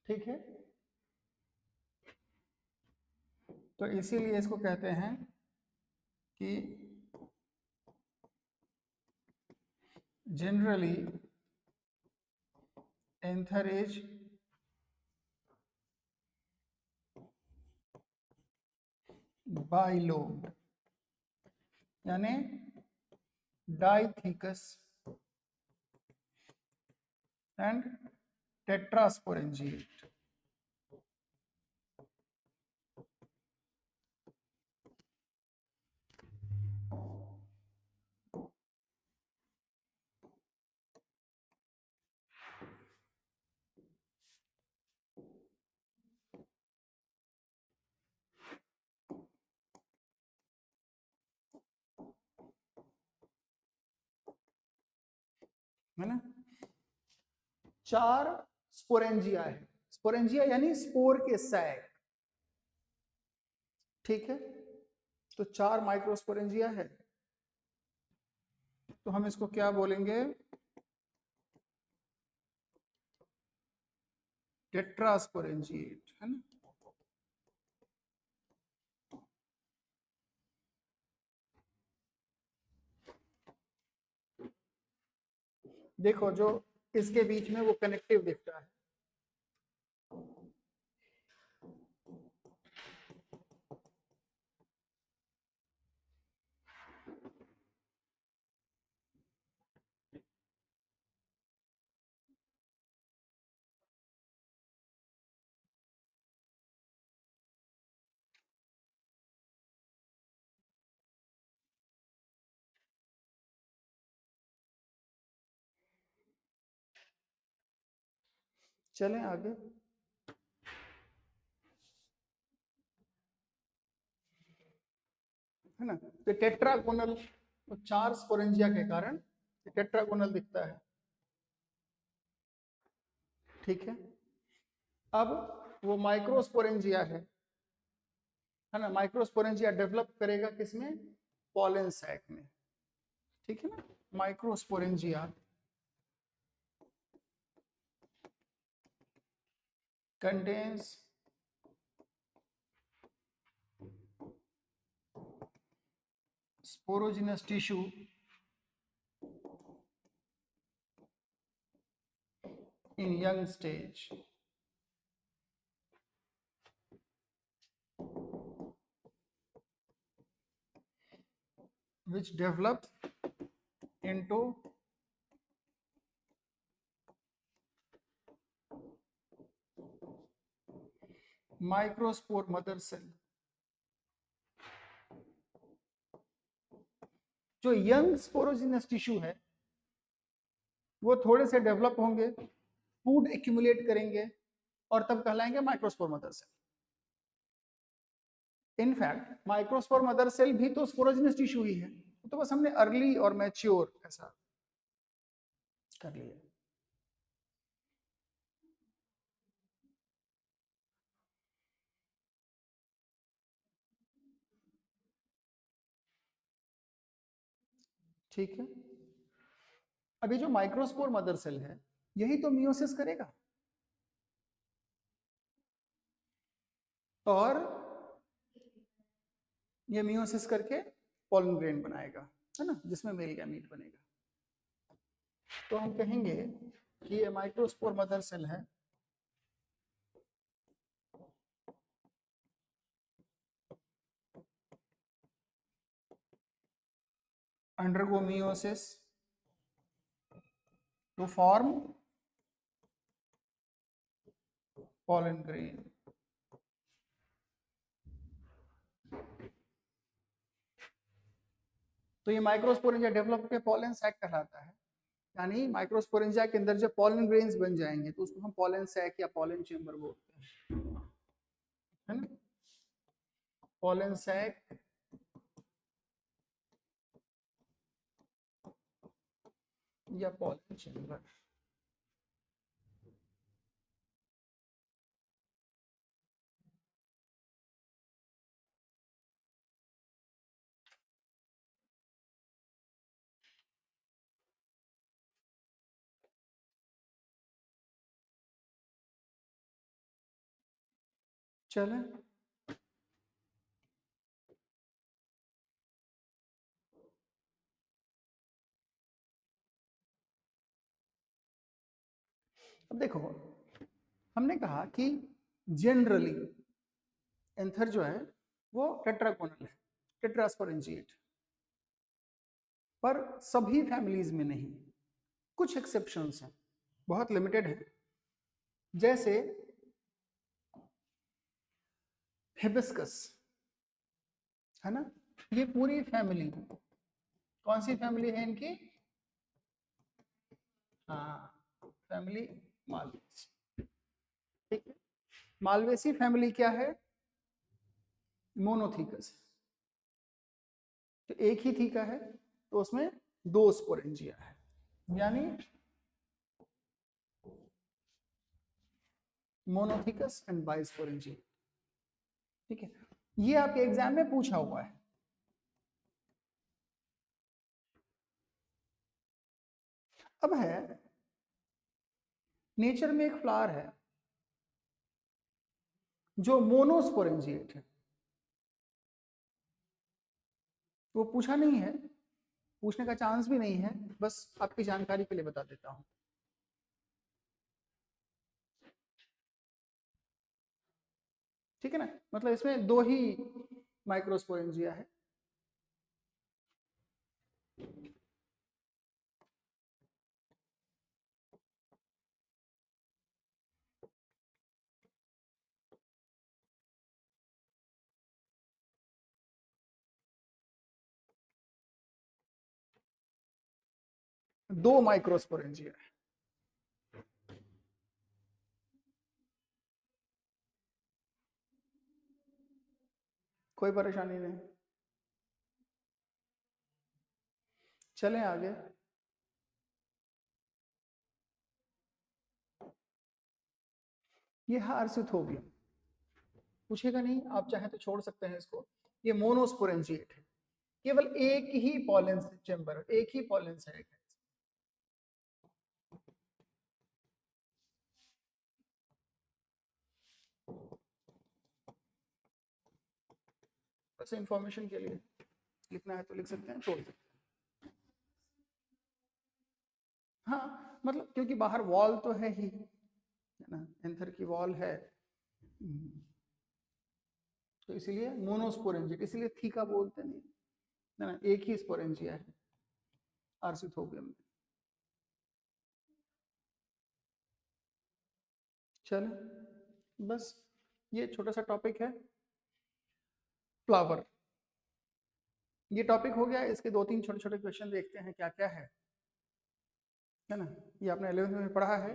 ठीक है। तो इसीलिए इसको कहते हैं कि जनरली एंथर इज बाइलोब, यानी डाइथिकस एंड टेट्रास्पोरेंजिएट। है ना, 4 स्पोरेंजिया है, स्पोरेंजिया यानी स्पोर के सैक, ठीक है। तो 4 माइक्रोस्पोरेंजिया है, तो हम इसको क्या बोलेंगे, टेट्रास्पोरेंजिएट, है ना। देखो जो इसके बीच में वो कनेक्टिव दिखता है, चलें आगे। है ना, तो टेट्रागोनल, तो 4 स्पोरेंजिया के कारण टेट्रागोनल दिखता है, ठीक है। अब वो माइक्रोस्पोरेंजिया है ना, माइक्रोस्पोरेंजिया डेवलप करेगा किसमें, पॉलन सैक में, ठीक है ना। Microsporangia contains sporogenous tissue in young stage, which develop into microspore mother cell। जो यंग स्पोरोजिनस टिश्यू है वो थोड़े से डेवलप होंगे, फूड एक्यूमुलेट करेंगे और तब कहलाएंगे microspore mother cell. In fact microspore mother cell भी तो स्पोरोजिनस टिश्यू ही है, तो बस हमने अर्ली और मैच्योर ऐसा कर लिया, ठीक है। अभी जो माइक्रोस्पोर मदर सेल है यही तो मियोसिस करेगा और ये मियोसिस करके पॉलन ग्रेन बनाएगा, है ना, जिसमें मेल गैमीट बनेगा। तो हम कहेंगे कि ये माइक्रोस्पोर मदर सेल है, undergo meiosis to form pollen grain। तो ये माइक्रोस्पोरेंजिया डेवलप होकर पॉलन सैक कहलाता है। यानी माइक्रोस्पोरेंजिया के अंदर जब पॉलन ग्रेन्स बन जाएंगे तो उसको हम पॉलन सैक या पॉलन चेंबर बोलते हैं, है ना। पॉलन सैक या पॉलन चेंबर। चलें, अब देखो हमने कहा कि जनरली एंथर जो है वो टेट्रागोनल है, टेट्रास्पोरेंजिएट, पर सभी फैमिलीज में नहीं, कुछ एक्सेप्शंस हैं, बहुत लिमिटेड है। जैसे हिबिस्कस, है ना, ये पूरी फैमिली, कौन सी फैमिली है इनकी? हाँ, फैमिली मालवेसी। ठीक है, मालवेसी फैमिली क्या है? मोनोथीकस, तो एक ही थीका है, तो उसमें दो स्पोरेंजिया है, यानी मोनोथीकस एंड बाइस्पोरेंजिया। ठीक है, ये आपके एग्जाम में पूछा हुआ है। अब है नेचर में एक फ्लावर है जो मोनोस्पोरेंजिएट है, वो पूछा नहीं है, पूछने का चांस भी नहीं है, बस आपकी जानकारी के लिए बता देता हूं। ठीक है ना, मतलब इसमें दो ही माइक्रोस्पोरेंजिया है। दो माइक्रोस्पोरेंजिया है। कोई परेशानी नहीं, चलें आगे। ये है आर्सिथोबियम, पूछेगा नहीं, आप चाहे तो छोड़ सकते हैं इसको। ये मोनोस्पोरेंजिएट है, केवल एक ही पॉलन चेंबर, एक ही पॉलन सैक है। बस इंफॉर्मेशन के लिए, लिखना है तो लिख सकते हैं, छोड़ सकते हैं। हाँ, मतलब क्योंकि बाहर वॉल तो है ही, है ना, एंथर की वॉल है, तो इसलिए मोनोस्पोरेंजिएट, इसलिए थीका बोलते नहीं, है ना, एक ही स्पोरेंजिया है आर्सिथोबियम में। चलो बस ये छोटा सा टॉपिक है फ्लावर, ये टॉपिक हो गया। इसके दो तीन छोटे छोटे क्वेश्चन देखते हैं क्या क्या है ना। ये आपने 11th में पढ़ा है,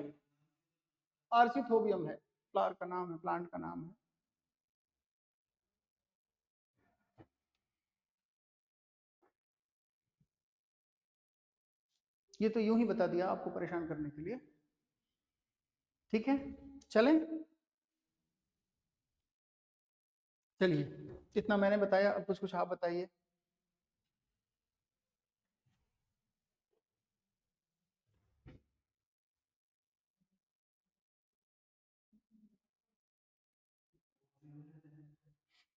आर्सिथोबियम है, फ्लावर का नाम है, प्लांट का नाम है। ये तो यूं ही बता दिया आपको परेशान करने के लिए। ठीक है, चलें, चलिए इतना मैंने बताया, अब कुछ कुछ आप बताइए।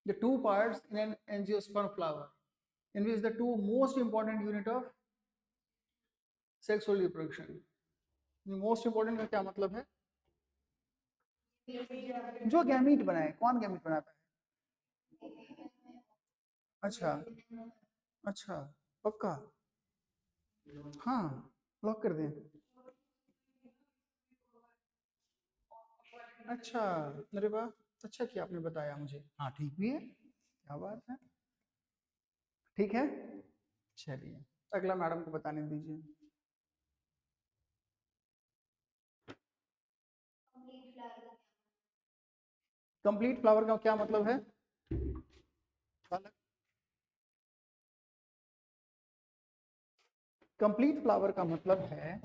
The two parts in an angiosperm flower, in which the two most important unit of sexual reproduction। Most important का क्या मतलब है? जो गैमीट बनाए, कौन गैमीट बनाता है? अच्छा, अच्छा, पक्का, हाँ, लॉक कर दें। अच्छा, अरे वाह, अच्छा किया आपने बताया मुझे, हाँ ठीक भी है, क्या बात है। ठीक है, चलिए अगला मैडम को बताने दीजिए। कंप्लीट फ्लावर का क्या मतलब है? कंप्लीट फ्लावर का मतलब है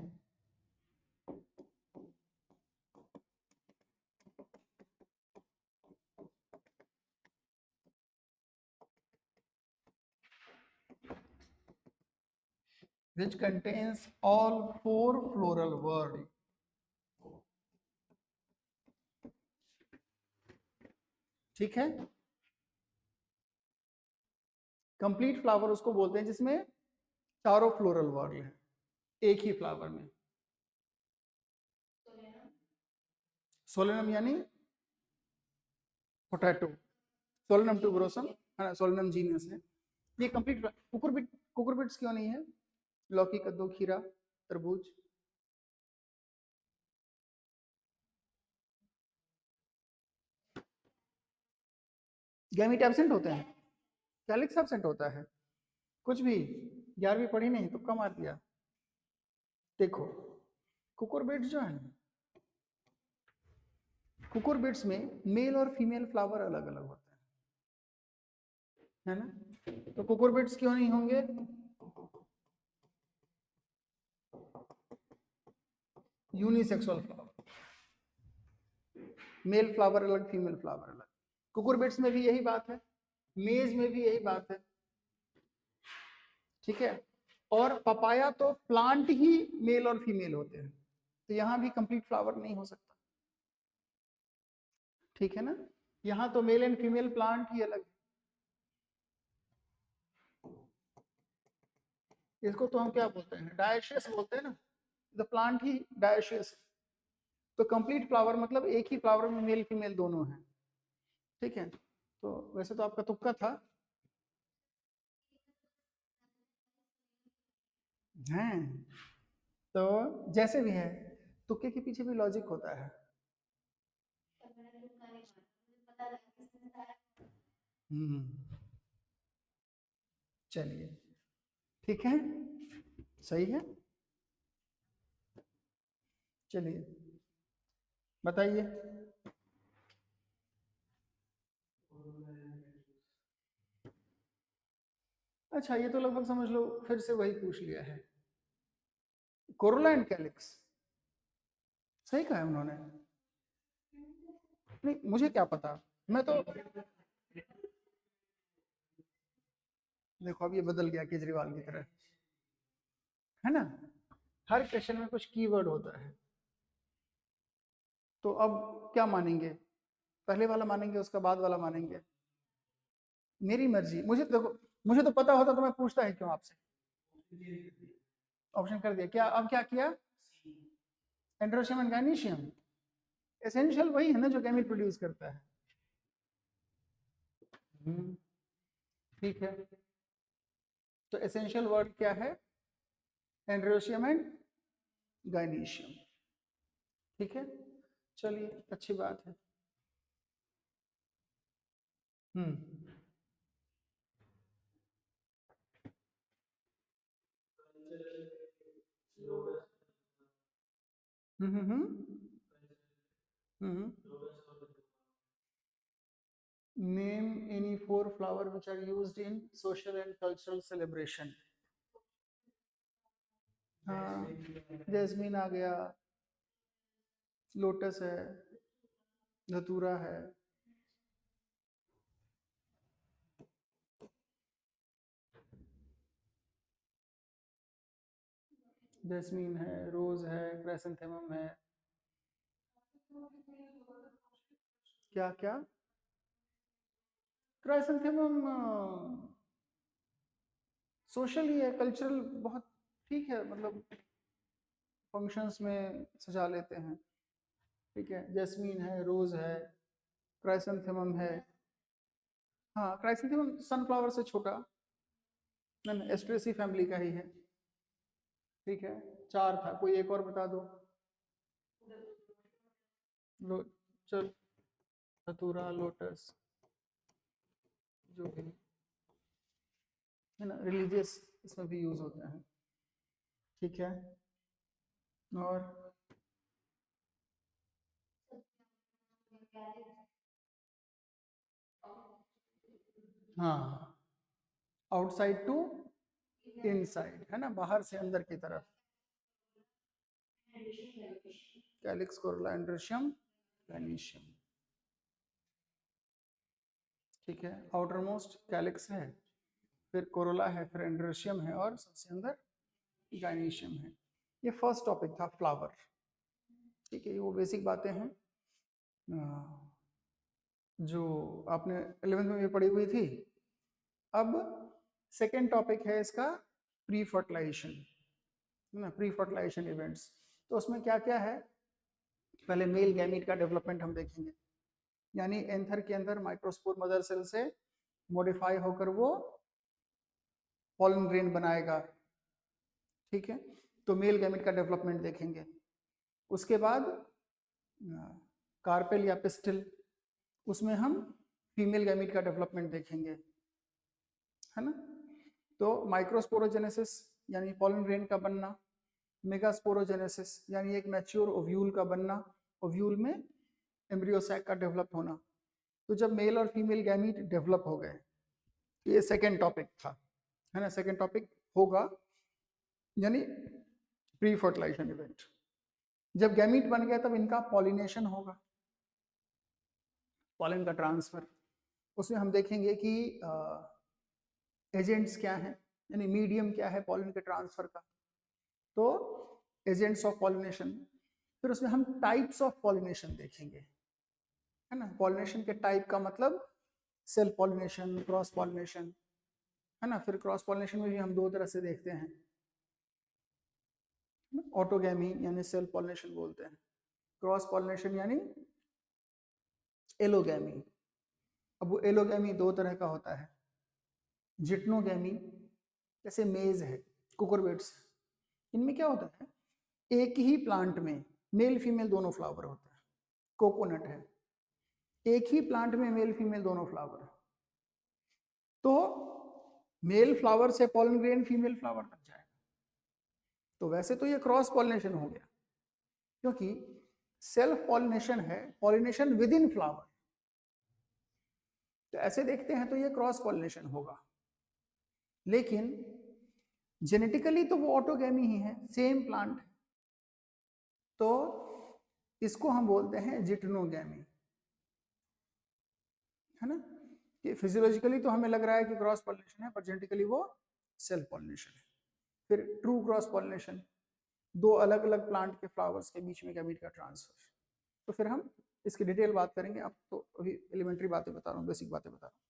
which contains all four floral word। ठीक है, कंप्लीट फ्लावर उसको बोलते हैं जिसमें चारों फ्लोरल वर्ड है एक ही फ्लावर में। सोलेनम यानी पोटैटो, सोलेनम ट्यूबरोसम है ना, सोलेनम जीनस है ये। कंप्लीट कुकुरबिट्स क्यों नहीं है? लौकी, कद्दू, खीरा, तरबूज। गैमीट एब्सेंट होते हैं, कैलिक्स एब्सेंट होता है। कुछ भी 11वीं पढ़ी नहीं, तुक्का मार दिया। देखो कुकुरबिट्स जो है, कुकुरबिट्स में मेल और फीमेल फ्लावर अलग अलग होते हैं, है ना? तो कुकुरबिट्स क्यों नहीं होंगे? यूनिसेक्सुअल फ्लावर, मेल फ्लावर अलग, फीमेल फ्लावर अलग। कुकुरबिट्स में भी यही बात है, मेज में भी यही बात है। ठीक है, और पपाया तो प्लांट ही मेल और फीमेल होते हैं, तो यहां भी कंप्लीट फ्लावर नहीं हो सकता। ठीक है ना, यहां तो मेल एंड फीमेल प्लांट ही अलग है। इसको तो हम क्या बोलते हैं, डायशियस बोलते हैं ना, द प्लांट ही डायशियस। तो कंप्लीट फ्लावर मतलब एक ही फ्लावर में मेल फीमेल दोनों हैं। ठीक है, तो वैसे तो आपका तुक्का था। हैं, तो जैसे भी है, तुक्के के पीछे भी लॉजिक होता है। हम्म, चलिए ठीक है, सही है। चलिए बताइए। अच्छा, ये तो लगभग समझ लो फिर से वही पूछ लिया है। कोरोला एंड कैलिक्स, सही कहा है उन्होंने। नहीं मुझे क्या पता, मैं तो देखो अब ये बदल गया केजरीवाल की तरह, है ना? हर क्वेश्चन में कुछ कीवर्ड होता है। तो अब क्या मानेंगे, पहले वाला मानेंगे उसका बाद वाला मानेंगे? मेरी मर्जी, मुझे देखो, मुझे तो पता होता तो मैं पूछता है क्यों आपसे। ऑप्शन कर दिया क्या, अब क्या किया? एंड्रोशियम एंड गायनीशियम, एसेंशियल वही है ना जो केमिकल प्रोड्यूस करता है। हम्म, ठीक है, तो एसेंशियल वर्ड क्या है? Androecium and gynoecium. ठीक है, चलिए अच्छी बात है। Hmm hmm hmm hmm Name any four flower which are used in social and cultural celebration। हाँ, जैस्मीन आ गया, लोटस है, धतूरा है। जैस्मीन है, रोज है, क्राइसेंथेमम है। क्या क्या? क्राइसेंथेमम सोशल ही है, कल्चरल बहुत ठीक है, मतलब फंक्शंस में सजा लेते हैं। ठीक है, जैस्मीन है, रोज है, क्राइसेंथेमम है। हाँ, क्राइसेंथेमम सनफ्लावर से छोटा, नहीं एस्ट्रेसी फैमिली का ही है। ठीक है, चार था, कोई एक और बता दो। लो, चल, धतूरा, लोटस, जो भी है ना, रिलीजियस इसमें भी यूज होते हैं, ठीक है। और हाँ, आउटसाइड टू इनसाइड है ना, बाहर से अंदर की तरफ। कैलिक्स, कोरोला, एंड्रोशियम, गैनीशियम, ठीक है। आउटर मोस्ट कैलिक्स है, फिर कोरोला है, फिर एंड्रोशियम है, और सबसे अंदर गाइनीशियम है। ये फर्स्ट टॉपिक था फ्लावर, ठीक है। वो बेसिक बातें हैं जो आपने 11th में भी पढ़ी हुई थी। अब सेकेंड टॉपिक है इसका प्री फर्टिलाइजेशन, है ना, प्री फर्टिलाइजेशन इवेंट्स। तो उसमें क्या क्या है, पहले मेल गैमीट का डेवलपमेंट हम देखेंगे, यानी एंथर के अंदर माइक्रोस्पोर मदर सेल से मॉडिफाई होकर वो पॉलन ग्रेन बनाएगा, ठीक है। तो मेल गैमेट का डेवलपमेंट देखेंगे। उसके बाद कार्पेल या पिस्टिल, उसमें हम फीमेल गैमेट का डेवलपमेंट देखेंगे, है ना। तो माइक्रोस्पोरोजेनेसिस यानी पॉलन ग्रेन का बनना, मेगास्पोरोजेनेसिस यानी एक मैच्योर ओव्यूल का बनना, ओव्यूल में एम्ब्रियो सैक का डेवलप होना। तो जब मेल और फीमेल गैमीट डेवलप हो गए, ये सेकेंड टॉपिक था, है ना, सेकेंड टॉपिक होगा, यानी प्री फर्टिलाइजेशन इवेंट। जब गैमीट बन गया तब इनका पॉलिनेशन होगा, पॉलन का ट्रांसफर। उसमें हम देखेंगे कि एजेंट्स क्या हैं, यानी मीडियम क्या है पॉलन के ट्रांसफर का, तो एजेंट्स ऑफ पॉलिनेशन। फिर उसमें हम टाइप्स ऑफ पॉलिनेशन देखेंगे, है ना। पॉलिनेशन के टाइप का मतलब सेल्फ पॉलिनेशन, क्रॉस पॉलिनेशन, है ना। फिर क्रॉस पॉलिनेशन में भी हम दो तरह से देखते हैं, ऑटोगैमी यानी सेल्फ पॉलिनेशन बोलते हैं, क्रॉस पॉलिनेशन यानी एलोगैमी। अब वो एलोगैमी दो तरह का होता है, जिटनोगैमी, जैसे मेज है, कुकुरबिट्स, इनमें क्या होता है, एक ही प्लांट में मेल फीमेल दोनों फ्लावर होता है। कोकोनट है, एक ही प्लांट में मेल फीमेल दोनों फ्लावर, तो मेल फ्लावर से पॉलन ग्रेन फीमेल फ्लावर तक जाएगा। तो वैसे तो ये क्रॉस पॉलिनेशन हो गया, क्योंकि सेल्फ पॉलिनेशन है, पॉलिनेशन विद इन फ्लावर। तो ऐसे देखते हैं तो ये क्रॉस पॉलिनेशन होगा, लेकिन जेनेटिकली तो वो ऑटोगैमी ही है, सेम प्लांट है, तो इसको हम बोलते हैं जिटनोगैमी, है ना। कि फिजियोलॉजिकली तो हमें लग रहा है कि क्रॉस पॉलिनेशन है, पर जेनेटिकली वो सेल्फ पॉलिनेशन है। फिर ट्रू क्रॉस पॉलिनेशन, दो अलग अलग प्लांट के फ्लावर्स के बीच में गैमीट का ट्रांसफर। तो फिर हम इसकी डिटेल बात करेंगे, अब तो अभी एलिमेंट्री बातें बता रहा हूँ, बेसिक बातें बता रहा हूँ।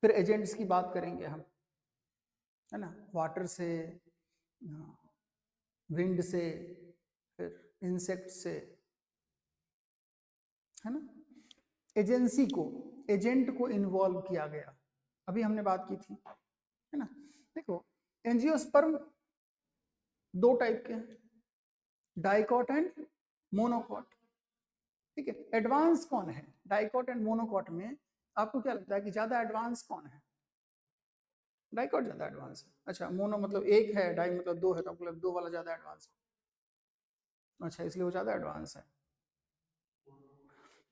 फिर एजेंट्स की बात करेंगे हम, है ना, वाटर से, विंड से, फिर इंसेक्ट से, है ना। एजेंसी को, एजेंट को इन्वॉल्व किया गया, अभी हमने बात की थी, है ना। देखो, एंजियोस्पर्म दो टाइप के हैं, डाइकॉट एंड मोनोकॉट, ठीक है। एडवांस कौन है डाइकॉट एंड मोनोकॉट में, आपको क्या लगता है कि ज्यादा एडवांस कौन है? डाइकॉट ज्यादा एडवांस है। अच्छा, मोनो मतलब एक है, डाई मतलब दो है, तो मतलब दो वाला ज्यादा एडवांस है। अच्छा, इसलिए वो ज्यादा एडवांस है।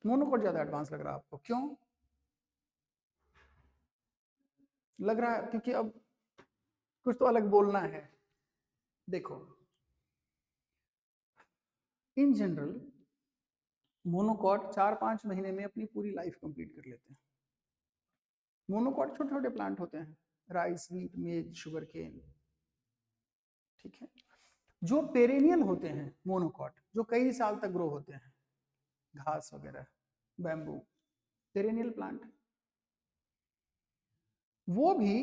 मोनोकॉट ज्यादा एडवांस लग रहा है आपको, क्यों लग रहा है? क्योंकि अब कुछ तो अलग बोलना है। देखो, इन जनरल मोनोकॉट 4-5 महीने में अपनी पूरी लाइफ कंप्लीट कर लेते हैं। मोनोकॉट छोटे छोटे प्लांट होते हैं, राइस, व्हीट, मेज, शुगर केन, ठीक है। जो पेरेनियल होते हैं मोनोकॉट, जो कई साल तक ग्रो होते हैं, घास वगैरह, बैम्बू, पेरेनियल प्लांट, वो भी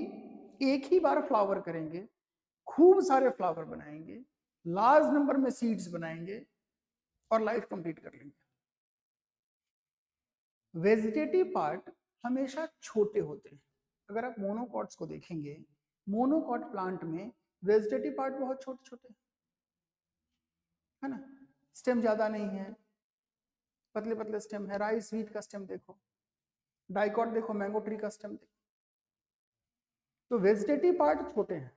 एक ही बार फ्लावर करेंगे, खूब सारे फ्लावर बनाएंगे, लार्ज नंबर में सीड्स बनाएंगे और लाइफ कंप्लीट कर लेंगे। वेजिटेटिव पार्ट हमेशा छोटे होते हैं। अगर आप मोनोकॉट्स को देखेंगे, मोनोकॉट प्लांट में वेजिटेटिव पार्ट बहुत छोटे छोटे हैं, है ना। स्टेम ज्यादा नहीं है, पतले पतले स्टेम है। राइस व्हीट का स्टेम देखो, डाइकॉट देखो, मैंगो ट्री का स्टेम देखो। तो वेजिटेटिव पार्ट छोटे हैं,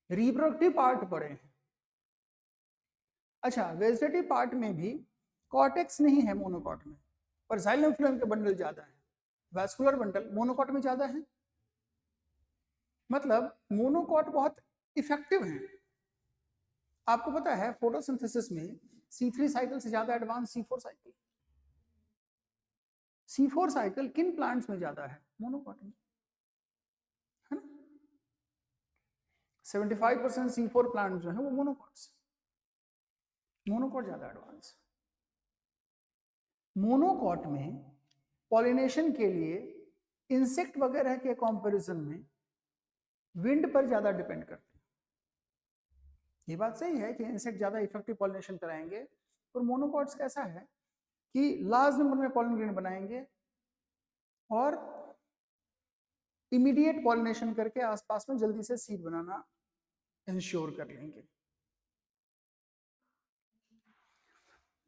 रिप्रोडक्टिव पार्ट बड़े हैं। अच्छा, वेजिटेटिव पार्ट में भी कॉर्टेक्स नहीं है मोनोकॉट में, पर जाइलम फ्लोएम के बंडल ज्यादा है, वैस्कुलर बंडल मोनोकॉट में ज्यादा है। मतलब मोनोकॉट बहुत इफेक्टिव है। आपको पता है फोटोसिंथेसिस में C3 साइकिल से ज्यादा advance C4 cycle. C4 cycle किन प्लांट्स में ज्यादा है? मोनोकॉट में, है ना। 75% C4 प्लांट जो है वो मोनोकॉट से, मोनोकॉट ज्यादा एडवांस। मोनोकॉट में पॉलिनेशन के लिए इंसेक्ट वगैरह के कंपैरिजन में विंड पर ज्यादा डिपेंड करते हैं। ये बात सही है कि इंसेक्ट ज्यादा इफेक्टिव पॉलिनेशन कराएंगे, पर मोनोकॉट्स कैसा है कि लार्ज नंबर में पॉलिन ग्रेन बनाएंगे और इमीडिएट पॉलिनेशन करके आसपास में जल्दी से सीड बनाना इंश्योर कर लेंगे।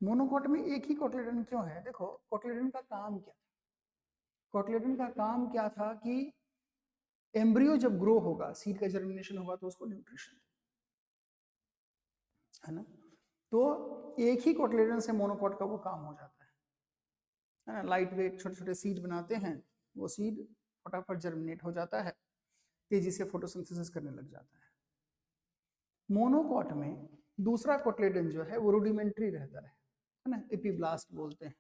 मोनोकॉट में एक ही कोटिलेडन क्यों है? देखो कोटिलेडन का काम क्या था? कोटिलेडन का काम क्या था कि एम्ब्रियो जब ग्रो होगा, सीड का जर्मिनेशन होगा, तो उसको न्यूट्रिशन, है ना। तो एक ही कोटिलेडन से मोनोकॉट का वो काम हो जाता है ना। लाइट वेट छोटे छोटे सीड बनाते हैं, वो सीड फटाफट जर्मिनेट हो जाता है, तेजी से फोटोसिंथेसिस करने लग जाता है। मोनोकॉट में दूसरा कोटिलेडन जो है वो रूडिमेंट्री रहता है ना, एपीब्लास्ट बोलते हैं।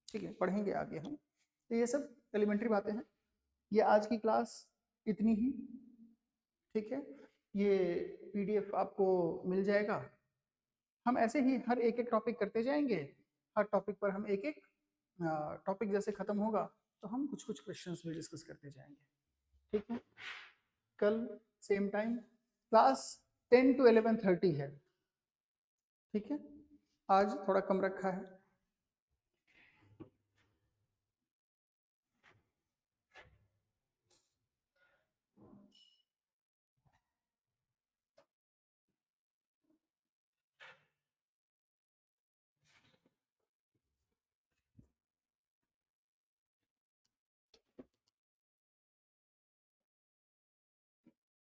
ठीक है, पढ़ेंगे आगे हम। तो ये सब एलिमेंट्री बातें हैं। ये आज की क्लास इतनी ही, ठीक है। ये PDF आपको मिल जाएगा। हम ऐसे ही हर एक एक टॉपिक करते जाएंगे, हर टॉपिक पर हम एक एक टॉपिक जैसे खत्म होगा तो हम कुछ कुछ क्वेश्चंस भी डिस्कस करते जाएंगे, ठीक है। कल सेम टाइम क्लास 10 to 11:30 है, ठीक है। आज थोड़ा कम रखा है।